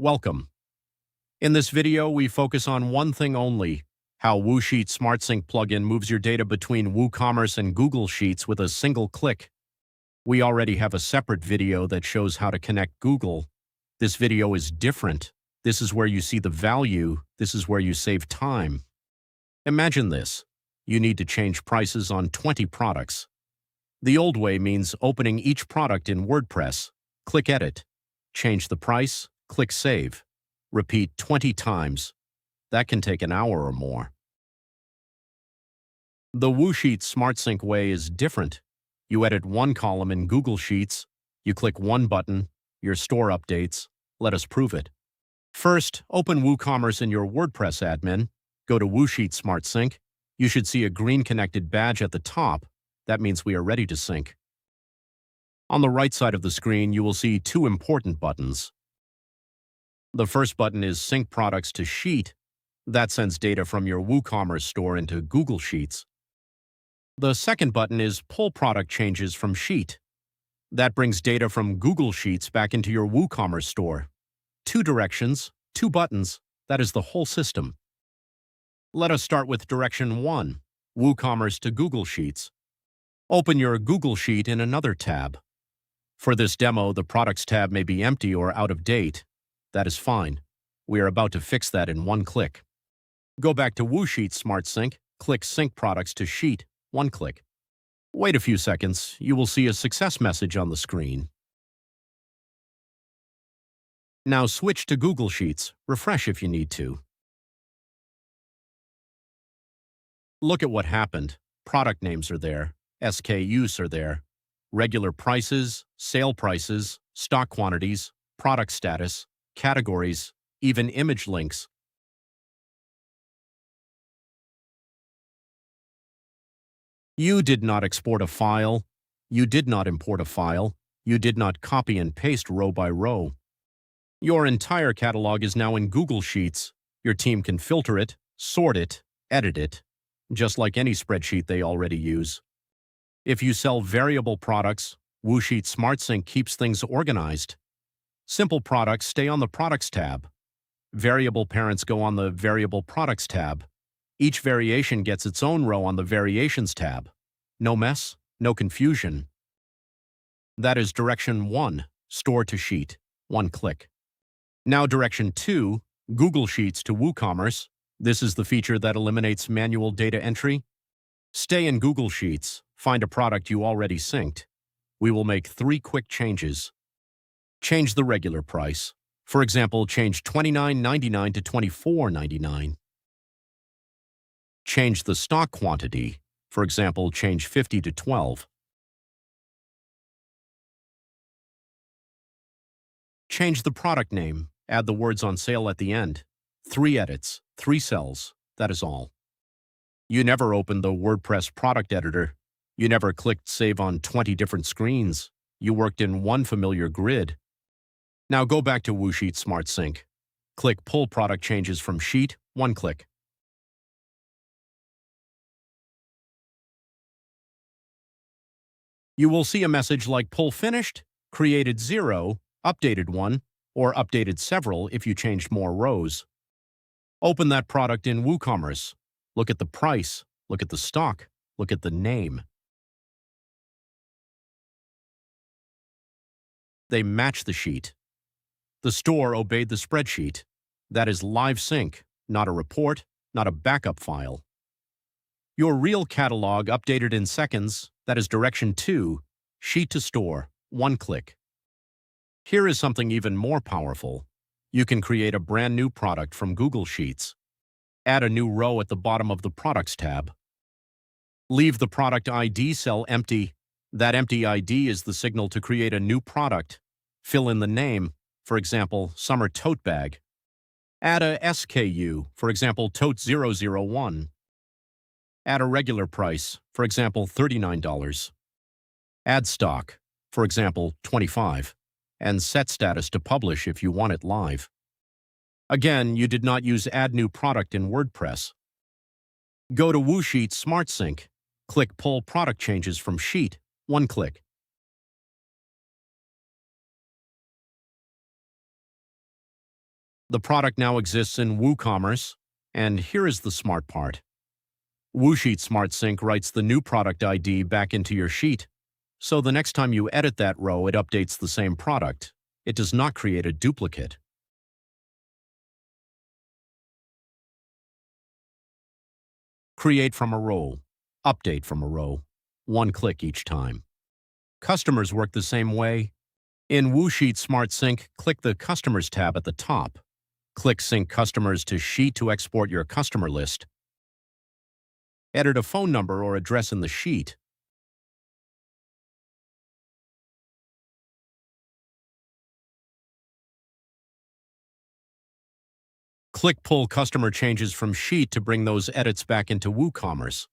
Welcome. In this video, we focus on one thing only, how WooSheet SmartSync plugin moves your data between WooCommerce and Google Sheets with a single click. We already have a separate video that shows how to connect Google. This video is different. This is where you see the value. This is where you save time. Imagine this. You need to change prices on 20 products. The old way means opening each product in WordPress. Click Edit. Change the price. Click Save. Repeat 20 times. That can take an hour or more. The WooSheet SmartSync way is different. You edit one column in Google Sheets. You click one button. Your store updates. Let us prove it. First, open WooCommerce in your WordPress admin. Go to WooSheet SmartSync. You should see a green connected badge at the top. That means we are ready to sync. On the right side of the screen, you will see two important buttons. The first button is Sync Products to Sheet. That sends data from your WooCommerce store into Google Sheets. The second button is Pull Product Changes from Sheet. That brings data from Google Sheets back into your WooCommerce store. Two directions, two buttons, that is the whole system. Let us start with direction 1, WooCommerce to Google Sheets. Open your Google Sheet in another tab. For this demo, the Products tab may be empty or out of date. That is fine. We are about to fix that in one click. Go back to WooSheet SmartSync, click Sync Products to Sheet, one click. Wait a few seconds, you will see a success message on the screen. Now switch to Google Sheets, refresh if you need to. Look at what happened. Product names are there, SKUs are there, regular prices, sale prices, stock quantities, product status, categories, even image links. You did not export a file. You did not import a file. You did not copy and paste row by row. Your entire catalog is now in Google Sheets. Your team can filter it, sort it, edit it, just like any spreadsheet they already use. If you sell variable products, WooSheet SmartSync keeps things organized. Simple products stay on the Products tab. Variable parents go on the Variable Products tab. Each variation gets its own row on the Variations tab. No mess, no confusion. That is direction 1, Store to Sheet, one click. Now direction 2, Google Sheets to WooCommerce. This is the feature that eliminates manual data entry. Stay in Google Sheets, find a product you already synced. We will make 3 quick changes. Change the regular price. For example, change $29.99 to $24.99. Change the stock quantity. For example, change 50 to 12. Change the product name. Add the words on sale at the end. 3 edits, 3 cells. That is all. You never opened the WordPress product editor. You never clicked Save on 20 different screens. You worked in one familiar grid. Now go back to WooSheet SmartSync. Click Pull Product Changes from Sheet, one click. You will see a message like Pull Finished, Created 0, Updated 1, or Updated several if you changed more rows. Open that product in WooCommerce. Look at the price, look at the stock, look at the name. They match the sheet. The store obeyed the spreadsheet. That is live sync, not a report, not a backup file. Your real catalog updated in seconds, that is direction 2, Sheet to Store, one click. Here is something even more powerful. You can create a brand new product from Google Sheets. Add a new row at the bottom of the Products tab. Leave the product ID cell empty. That empty ID is the signal to create a new product. Fill in the name, for example, Summer Tote Bag. Add a SKU, for example, Tote 001. Add a regular price, for example, $39. Add stock, for example, 25. And set status to publish if you want it live. Again, you did not use Add New Product in WordPress. Go to WooSheet SmartSync. Click Pull Product Changes from Sheet, one click. The product now exists in WooCommerce, and here is the smart part. WooSheet SmartSync writes the new product ID back into your sheet, so the next time you edit that row, it updates the same product. It does not create a duplicate. Create from a row, update from a row, one click each time. Customers work the same way. In WooSheet SmartSync, click the Customers tab at the top. Click Sync Customers to Sheet to export your customer list. Edit a phone number or address in the sheet. Click Pull Customer Changes from Sheet to bring those edits back into WooCommerce.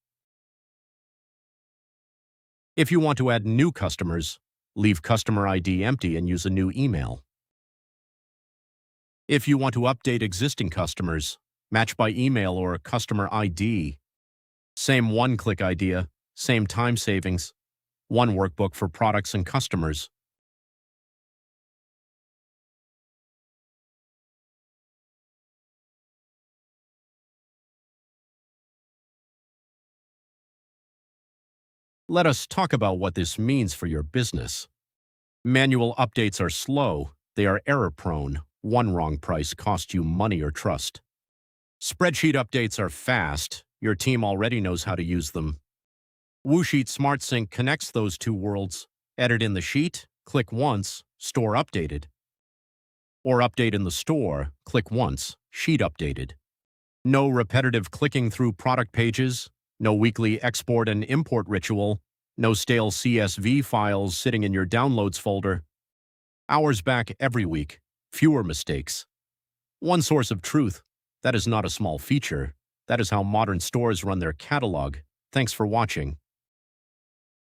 If you want to add new customers, leave Customer ID empty and use a new email. If you want to update existing customers, match by email or Customer ID. Same one-click idea, same time savings, one workbook for products and customers. Let us talk about what this means for your business. Manual updates are slow, they are error-prone. One wrong price costs you money or trust. Spreadsheet updates are fast, your team already knows how to use them. WooSheet SmartSync connects those two worlds. Edit in the sheet, click once, store updated. Or update in the store, click once, sheet updated. No repetitive clicking through product pages, no weekly export and import ritual, no stale CSV files sitting in your downloads folder. Hours back every week, fewer mistakes. One source of truth. That is not a small feature. That is how modern stores run their catalog. Thanks for watching.